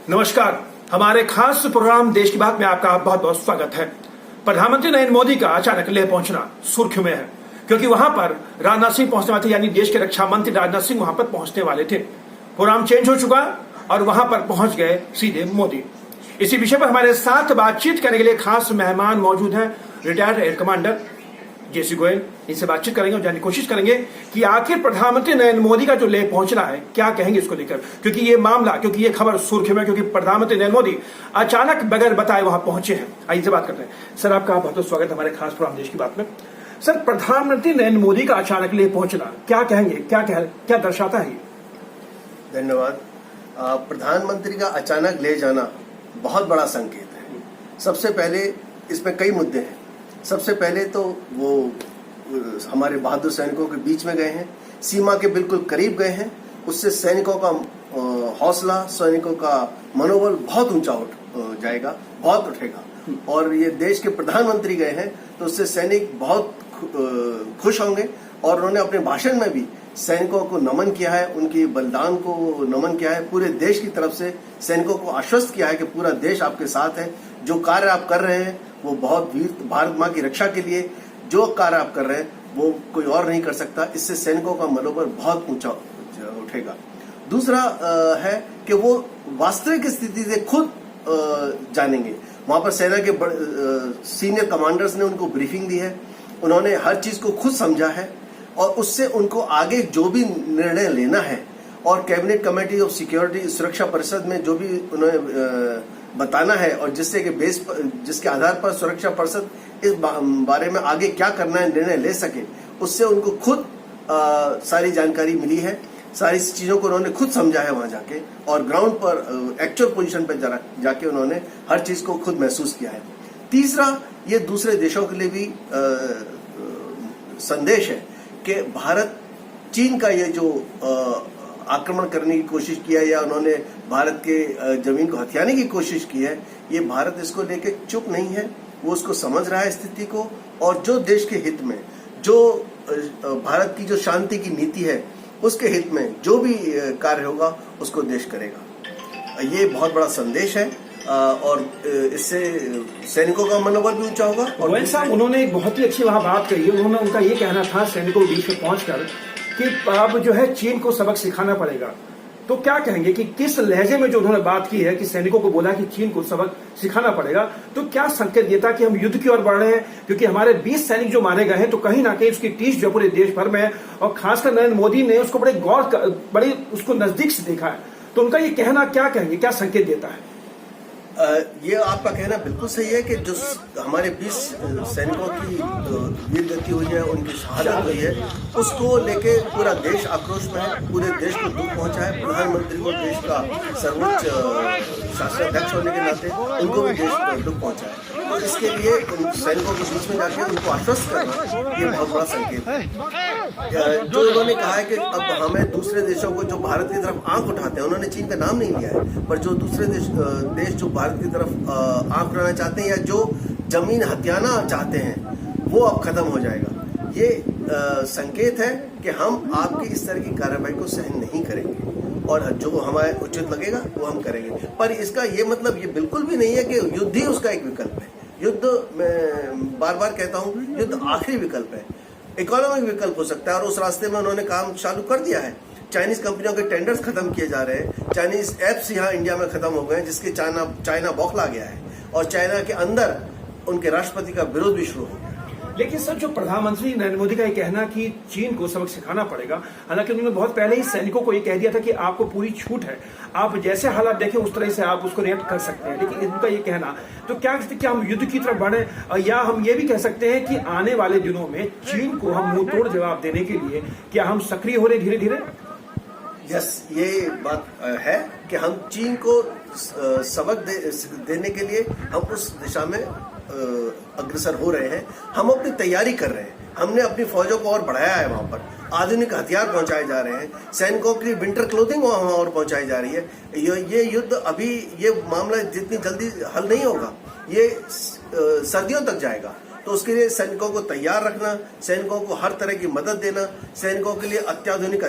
नमस्कार। हमारे खास प्रोग्राम देश की बात में आपका बहुत बहुत स्वागत है। प्रधानमंत्री नरेंद्र मोदी का अचानक लेह पहुंचना सुर्खियों में है, क्योंकि वहां पर राजनाथ सिंह पहुंचने वाले थे, यानी देश के रक्षा मंत्री राजनाथ सिंह वहां पर पहुंचने वाले थे। प्रोग्राम चेंज हो चुका और वहां पर पहुंच गए सीधे मोदी। इसी विषय पर हमारे साथ बातचीत करने के लिए खास मेहमान मौजूद हैं, रिटायर्ड एयर कमांडर जेसी गोयल। इनसे बातचीत करेंगे और जानने की कोशिश करेंगे कि आखिर प्रधानमंत्री नरेंद्र मोदी का जो लेह पहुंचना है क्या कहेंगे इसको लेकर, क्योंकि ये खबर सुर्खियों में, क्योंकि प्रधानमंत्री नरेंद्र मोदी अचानक बगैर बताए वहां पहुंचे हैं। आइए से बात करते हैं। सर, आपका बहुत बहुत स्वागत है हमारे खास प्रोग्राम देश की बात में। सर, प्रधानमंत्री नरेंद्र मोदी का अचानक लेह पहुंचना क्या कहेंगे, क्या दर्शाता है? धन्यवाद। प्रधानमंत्री का अचानक ले जाना बहुत बड़ा संकेत है। सबसे पहले इसमें कई मुद्दे हैं। सबसे पहले तो वो हमारे बहादुर सैनिकों के बीच में गए हैं, सीमा के बिल्कुल करीब गए हैं। उससे सैनिकों का हौसला, सैनिकों का मनोबल बहुत ऊंचा उठ जाएगा, बहुत उठेगा। और ये देश के प्रधानमंत्री गए हैं तो उससे सैनिक बहुत खुश होंगे। और उन्होंने अपने भाषण में भी सैनिकों को नमन किया है, उनकी बलिदान को नमन किया है। पूरे देश की तरफ से सैनिकों को आश्वस्त किया है कि पूरा देश आपके साथ है। जो कार्य आप कर रहे हैं वो बहुत वीर, भारत माँ की रक्षा के लिए जो कार्य आप कर रहे हैं वो कोई और नहीं कर सकता। इससे सैनिकों का मनोबल बहुत ऊंचा उठेगा। दूसरा है कि वो वास्तविक स्थिति से खुद जानेंगे। वहां पर सेना के सीनियर कमांडर्स ने उनको ब्रीफिंग दी है, उन्होंने हर चीज को खुद समझा है और उससे उनको आगे जो भी निर्णय लेना है और कैबिनेट कमेटी ऑफ सिक्योरिटी, सुरक्षा परिषद में जो भी उन्हें बताना है और जिसके आधार पर सुरक्षा परिषद इस बारे में आगे क्या करना है निर्णय ले सके, उससे उनको खुद सारी जानकारी मिली है। सारी चीजों को उन्होंने खुद समझा है वहां जाके, और ग्राउंड पर एक्चुअल पोजीशन पर जाके उन्होंने हर चीज को खुद महसूस किया है। तीसरा, ये दूसरे देशों के लिए भी संदेश है कि भारत चीन का ये जो आक्रमण करने की कोशिश किया या उन्होंने भारत के जमीन को हथियाने की कोशिश की है, ये भारत इसको लेके चुप नहीं है। वो उसको समझ रहा है स्थिति को, और जो देश के हित में, जो भारत की जो शांति की नीति है उसके हित में जो भी कार्य होगा उसको देश करेगा। ये बहुत बड़ा संदेश है और इससे सैनिकों का मनोबल भी ऊंचा होगा। और गोयल साहब, उन्होंने एक बहुत ही अच्छी वहां बात कही है। उनका ये कहना था सैनिकों के बीच में पहुंचकर कि अब जो है चीन को सबक सिखाना पड़ेगा। तो क्या कहेंगे कि किस लहजे में जो उन्होंने बात की है कि सैनिकों को बोला कि चीन को सबक सिखाना पड़ेगा, तो क्या संकेत देता कि हम युद्ध की ओर बढ़ रहे हैं? क्योंकि हमारे 20 सैनिक जो मारे गए हैं, तो कहीं ना कहीं उसकी टीस जो पूरे देश भर में है, और खासकर नरेंद्र मोदी ने उसको बड़े उसको नजदीक से देखा है। तो उनका ये कहना क्या कहेंगे, क्या संकेत देता है? ये आपका कहना बिल्कुल सही है कि जो हमारे 20 सैनिकों की वीर गति हुई है, उनकी शहादत हुई है, उसको लेके पूरा देश आक्रोश में है। पूरे देश को दुख पहुंचा है। प्रधानमंत्री को देश का सर्वोच्च शासनाध्यक्ष होने के नाते उनको भी देश को दुख पहुंचा है। तो इसके लिए उन सैनिकों के बीच में जाके उनको आश्वस्त करना ये बहुत बड़ा संकेत है। जो उन्होंने कहा है कि अब हमें दूसरे देशों को जो भारत की तरफ आंख उठाते हैं, उन्होंने चीन का नाम नहीं लिया है, पर जो दूसरे देश जो भारत की तरफ आंख उठाना चाहते हैं या जो जमीन हथियाना चाहते हैं, वो अब खत्म हो जाएगा। ये संकेत है कि हम आपकी इस तरह की कार्रवाई को सहन नहीं करेंगे और जो हमारे उचित लगेगा वो हम करेंगे। पर इसका ये मतलब ये बिल्कुल भी नहीं है कि युद्ध ही उसका एक विकल्प है। युद्ध, मैं बार बार कहता हूँ, युद्ध आखिरी विकल्प है, इकोनॉमिक विकल्प हो सकता है। और उस रास्ते में उन्होंने काम चालू कर दिया है। चाइनीज कंपनियों के टेंडर्स खत्म किए जा रहे हैं। चाइनीज एप्स यहाँ इंडिया में खत्म हो गए हैं, जिसके चाइना बौखला गया है और चाइना के अंदर उनके राष्ट्रपति का विरोध भी शुरू हो गया। लेकिन सर, जो प्रधानमंत्री नरेंद्र मोदी का ये कहना कि चीन को सबक सिखाना पड़ेगा, हालांकि उन्होंने बहुत पहले ही सैनिकों को ये कह दिया था कि आपको पूरी छूट है, आप जैसे हालात देखें उस तरह से आप उसको रिएक्ट कर सकते हैं। लेकिन इनका ये कहना, तो क्या हम युद्ध की तरफ बढ़े, या हम ये भी कह सकते हैं कि आने वाले दिनों में चीन को हम मुंह तोड़ जवाब देने के लिए क्या हम सक्रिय हो रहे धीरे धीरे? यस, ये बात है कि हम चीन को सबक देने के लिए हम उस दिशा में अग्रसर हो रहे हैं। हम अपनी तैयारी कर रहे हैं। हमने अपनी फौजों को और बढ़ाया है। वहां पर आधुनिक हथियार पहुंचाए जा रहे हैं। सैनिकों की विंटर क्लोथिंग वहां और पहुंचाई जा रही है। ये युद्ध अभी, ये मामला जितनी जल्दी हल नहीं होगा, ये सर्दियों तक जाएगा। तो उसके लिए सैनिकों को तैयार रखना, सैनिकों को हर तरह की मदद देना, सैनिकों के लिए अत्याधुनिक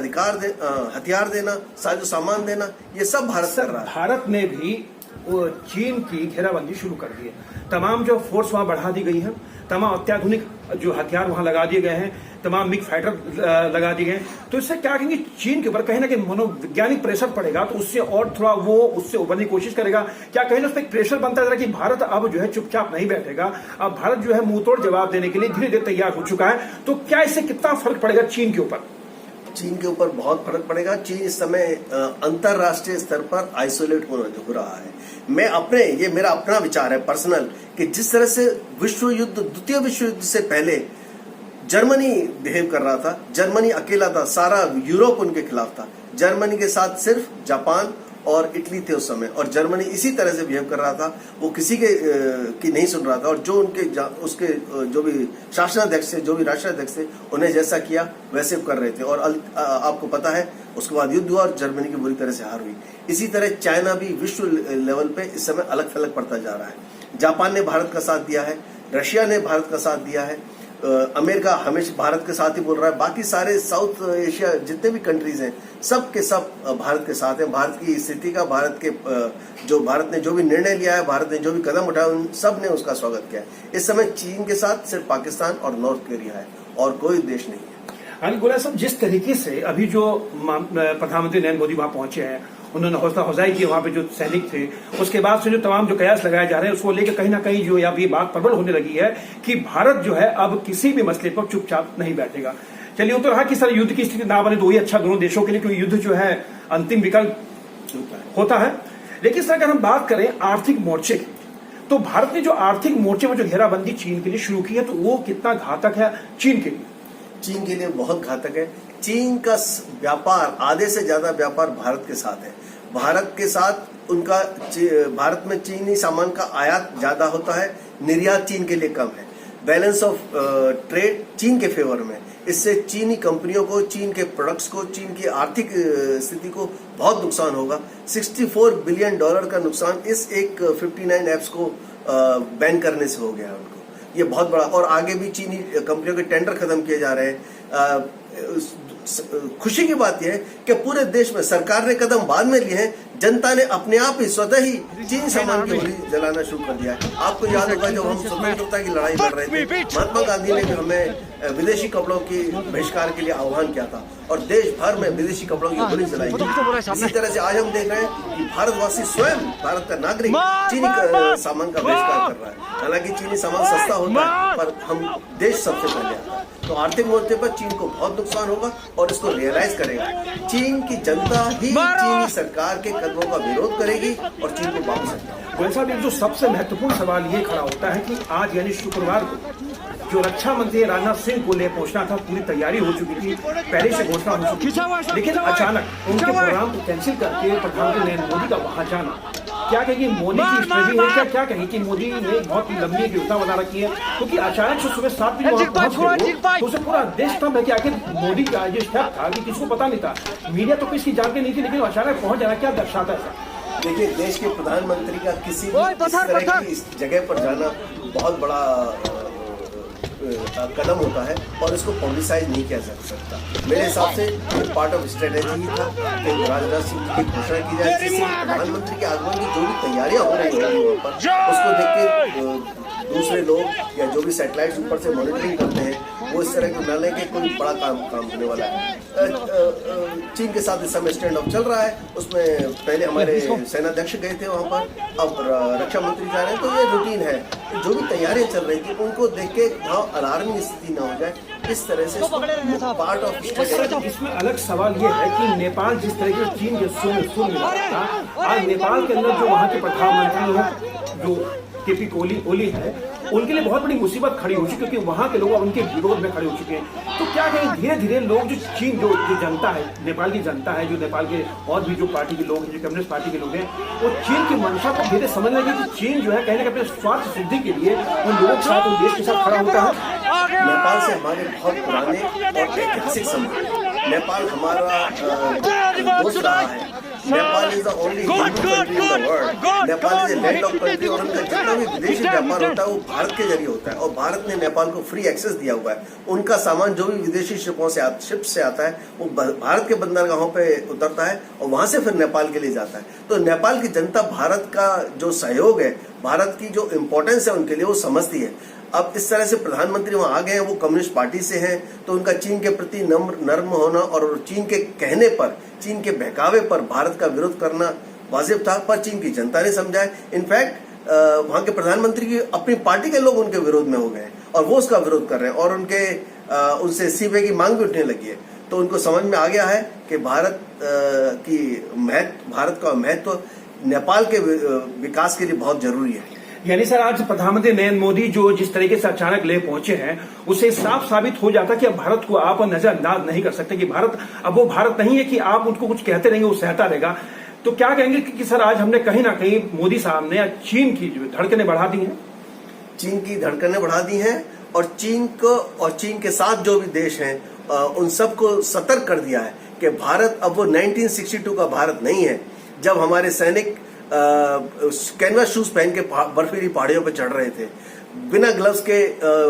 हथियार देना, साजो सामान देना, ये सब भारत कर रहा है। भारत ने भी वो चीन की घेराबंदी शुरू कर दी है। तमाम जो फोर्स वहां बढ़ा दी गई है, तमाम अत्याधुनिक जो हथियार वहां लगा दिए गए हैं, तमाम मिग फाइटर लगा दिए गए। तो इससे क्या कहेंगे, चीन के ऊपर कहीं ना कहीं मनोवैज्ञानिक प्रेशर पड़ेगा, तो उससे और थोड़ा वो उससे उभरने की कोशिश करेगा। क्या कहीं ना उस पर प्रेशर बनता है कि भारत अब जो है चुपचाप नहीं बैठेगा, अब भारत जो है मुंहतोड़ जवाब देने के लिए धीरे धीरे तैयार हो चुका है। तो क्या इससे कितना फर्क पड़ेगा चीन के ऊपर? चीन के ऊपर बहुत फर्क पड़ेगा। चीन इस समय अंतरराष्ट्रीय स्तर पर आइसोलेट हो रहा है। ये मेरा अपना विचार है पर्सनल, कि जिस तरह से द्वितीय विश्व युद्ध से पहले जर्मनी बिहेव कर रहा था, जर्मनी अकेला था, सारा यूरोप उनके खिलाफ था, जर्मनी के साथ सिर्फ जापान और इटली थे उस समय, और जर्मनी इसी तरह से बिहेव कर रहा था, वो किसी की नहीं सुन रहा था, और जो उसके जो भी शासनाध्यक्ष थे, जो भी राष्ट्राध्यक्ष थे, उन्हें जैसा किया वैसे कर रहे थे। और आपको पता है उसके बाद युद्ध हुआ और जर्मनी की बुरी तरह से हार हुई। इसी तरह चाइना भी विश्व लेवल पे इस समय अलग थलग पड़ता जा रहा है। जापान ने भारत का साथ दिया है, रशिया ने भारत का साथ दिया है, अमेरिका हमेशा भारत के साथ ही बोल रहा है, बाकी सारे साउथ एशिया जितने भी कंट्रीज हैं सब के सब भारत के साथ हैं। भारत की स्थिति का, भारत ने जो भी निर्णय लिया है, भारत ने जो भी कदम उठाया, उन सब ने उसका स्वागत किया है। इस समय चीन के साथ सिर्फ पाकिस्तान और नॉर्थ कोरिया है और कोई देश नहीं है। अनिल गोयल साहब, जिस तरीके से अभी जो प्रधानमंत्री नरेंद्र मोदी वहां पहुंचे हैं, उन्होंने हौसला अफजाई की वहां पे जो सैनिक थे, उसके बाद से जो तमाम जो कयास लगाए जा रहे हैं उसको लेकर कहीं ना कहीं जो अब ये बात प्रबल होने लगी है कि भारत जो है अब किसी भी मसले पर चुपचाप नहीं बैठेगा। चलिए, वो तो रहा कि सर युद्ध की स्थिति ना बने तो वही अच्छा दोनों देशों के लिए, क्योंकि युद्ध जो है अंतिम विकल्प होता है। लेकिन सर अगर हम बात करें आर्थिक मोर्चे की, तो भारत ने जो आर्थिक मोर्चे में जो घेराबंदी चीन के लिए शुरू की है, तो वो कितना घातक है चीन के लिए? चीन के लिए बहुत घातक है। चीन का व्यापार, आधे से ज्यादा व्यापार भारत के साथ है। भारत के साथ उनका, भारत में चीनी सामान का आयात ज्यादा होता है, निर्यात चीन के लिए कम है। बैलेंस ऑफ ट्रेड चीन के फेवर में। इससे चीनी कंपनियों को, चीन के प्रोडक्ट्स को, चीन की आर्थिक स्थिति को बहुत नुकसान होगा। $64 बिलियन का नुकसान इस एक 59 ऐप्स को बैन करने से हो गया है उनको। ये बहुत बड़ा, और आगे भी चीनी कंपनियों के टेंडर खत्म किए जा रहे हैं। खुशी की बात यह है कि पूरे देश में सरकार ने कदम बाद में लिए हैं, जनता ने अपने आप ही स्वतः ही चीनी सामान की होली जलाना शुरू कर दिया है। आपको याद होगा जब हम स्वतंत्रता की लड़ाई लड़ रहे थे, महात्मा गांधी ने भी हमें विदेशी कपड़ों की बहिष्कार के लिए आह्वान किया था और देश भर में विदेशी कपड़ों की होली जलाई गई। इसी तरह से आज हम देख रहे हैं कि भारतवासी स्वयं, भारत का नागरिक चीनी सामान का बहिष्कार कर रहा है। हालांकि चीनी सामान सस्ता होता है, पर हम देश सबसे पहले आता है। तो आर्थिक मोर्चे पर चीन को बहुत नुकसान होगा और इसको रियलाइज करेगा। चीन की जनता ही चीनी सरकार के कदमों का विरोध करेगी और चीन को वापस हटाएगी। गोयल साहब, एक जो सबसे महत्वपूर्ण सवाल ये खड़ा होता है कि आज यानी शुक्रवार को जो रक्षा मंत्री राजनाथ सिंह को ले पहुंचना था, पूरी तैयारी हो चुकी थी, पहले से घोषणा हो चुकी थी, लेकिन अचानक उनके प्रोग्राम को कैंसिल करके प्रधानमंत्री नरेंद्र मोदी का वहां जाना, क्या कहेगी मोदी की स्ट्रेटजी है? क्या कहेगी कि मोदी ने बहुत लंबी योजना बना रखी है? क्योंकि अचानक से सुबह 7 बजे वहां पहुंच गए तो उसे पूरा देश थम है कि आखिर मोदी का ये स्टेप था कि किसी को पता नहीं था, मीडिया तो किसकी जानकारी नहीं थी, लेकिन अचानक पहुंच जाना क्या दर्शाता है? देखिए, देश के प्रधानमंत्री का किसी भी इस तरह की इस जगह पर जाना बहुत बड़ा कदम होता है और इसको पब्लिसाइज नहीं किया जा सकता। मेरे हिसाब से पार्ट ऑफ स्ट्रेटेजी ही था कि राजनाथ सिंह की घोषणा की जाए, जिससे प्रधानमंत्री के आगमन की जो भी तैयारियां हो रही होंगी वहाँ पर, उसको देख के दूसरे लोग या जो भी सैटेलाइट्स ऊपर से मॉनिटरिंग करते हैं वो इस तरह के न लें कि कोई बड़ा काम होने वाला है। चीन के साथ इस समय स्टैंड ऑफ चल रहा है, उसमें पहले हमारे सेनाध्यक्ष गए थे वहाँ पर, अब रक्षा मंत्री जा रहे हैं, तो ये रूटीन है। जो भी तैयारियां चल रही थी उनको देख के वहाँ अलार्मिंग स्थिति न हो जाए, इस तरह से पार्ट ऑफ स्ट्रेटेजी। इसमें अलग सवाल ये है कि नेपाल जिस तरह के चीन के सुन मिला था, आज नेपाल के अंदर जो वहाँ के प्रधानमंत्री हैं, जो केपी ओली है, उनके लिए बहुत बड़ी मुसीबत खड़ी हो चुकी है, क्योंकि वहां के लोग अब उनके विरोध में खड़े हो चुके हैं। तो क्या कहें, धीरे धीरे लोग जो चीन जो जनता है, नेपाल की जनता है, जो नेपाल के और भी जो पार्टी के लोग हैं, जो कम्युनिस्ट पार्टी के लोग हैं, वो चीन की मंशा को धीरे समझ लगे कि चीन जो है कहीं ना कहीं अपने स्वार्थ सिद्धि के लिए उन लोगों के साथ, उन देश के साथ खड़ा होता है। नेपाल से हमारे बहुत पुराने और ऐतिहासिक संबंध, नेपाल हमारा दोस्त रहा है, Nepal is the only country in the world. Nepal is a land of country और उनका जितना भी विदेशी व्यापार होता है वो भारत के जरिए होता है और भारत ने नेपाल को फ्री एक्सेस दिया हुआ है। उनका सामान जो भी विदेशी शिप से आता है वो भारत के बंदरगाहों पे उतरता है और वहां से फिर नेपाल के लिए जाता है। तो नेपाल की जनता भारत का जो सहयोग है, भारत की जो इम्पोर्टेंस है उनके लिए वो समझती है। अब इस तरह से प्रधानमंत्री वहां आ गए हैं, वो कम्युनिस्ट पार्टी से हैं, तो उनका चीन के प्रति नर्म होना और चीन के कहने पर, चीन के बहकावे पर भारत का विरोध करना वाजिब था, पर चीन की जनता ने समझा है। इनफैक्ट वहां के प्रधानमंत्री की अपनी पार्टी के लोग उनके विरोध में हो गए और वो उसका विरोध कर रहे हैं और उनसे इस्तीफे की मांग भी उठने लगी है। तो उनको समझ में आ गया है कि भारत का महत्व नेपाल के विकास के लिए बहुत जरूरी है। यानी सर, आज प्रधानमंत्री नरेंद्र मोदी जो जिस तरीके से अचानक ले पहुंचे हैं, उससे साफ साबित हो जाता कि अब भारत को आप नजरअंदाज नहीं कर सकते, कि भारत अब वो भारत नहीं है कि आप उनको कुछ कहते रहेंगे वो सहता रहेगा। तो क्या कहेंगे कि सर आज हमने कहीं ना कहीं मोदी साहब ने चीन की धड़कनें बढ़ा दी हैं? चीन की धड़कनें बढ़ा दी हैं और चीन के साथ जो भी देश हैं उन सबको सतर्क कर दिया है कि भारत अब वो 1962 का भारत नहीं है, जब हमारे सैनिक कैनवास शूज पहन के बर्फीली पहाड़ियों पर चढ़ रहे थे, बिना ग्लव्स के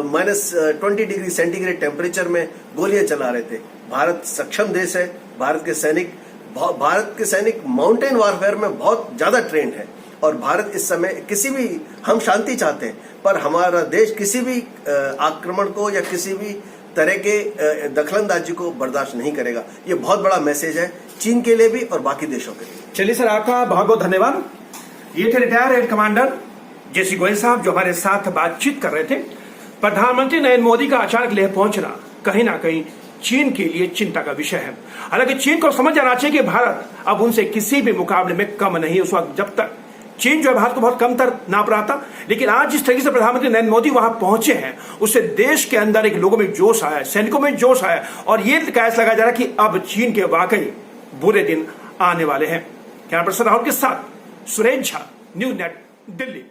-20 डिग्री सेंटीग्रेड टेम्परेचर में गोलियां चला रहे थे। भारत सक्षम देश है। भारत के सैनिक माउंटेन वॉरफेयर में बहुत ज्यादा ट्रेंड है और भारत इस समय हम शांति चाहते हैं, पर हमारा देश किसी भी आक्रमण को या किसी भी तरह के दखलंदाजी को बर्दाश्त नहीं करेगा। ये बहुत बड़ा मैसेज है चीन के लिए भी और बाकी देशों के लिए। चलिए सर, आपका बहुत बहुत धन्यवाद। ये थे रिटायर एयर कमांडर जेसी गोयल साहब जो हमारे साथ बातचीत कर रहे थे। प्रधानमंत्री नरेंद्र मोदी का अचानक लेह पहुंचना कहीं ना कहीं चीन के लिए चिंता का विषय है। हालांकि चीन को समझ आना चाहिए कि भारत अब उनसे किसी भी मुकाबले में कम नहीं। उस वक्त जब तक चीन जो है भारत को बहुत कमतर नाप रहा था, लेकिन आज जिस तरीके से प्रधानमंत्री नरेंद्र मोदी वहां पहुंचे हैं, उससे देश के अंदर एक लोगों में जोश आया, सैनिकों में जोश आया और ये कयास लगाया जा रहा है कि अब चीन के वाकई बुरे दिन आने वाले हैं। कैमरा पर्सन राहुल के साथ सुरेश झा, न्यूज़ नेट, दिल्ली।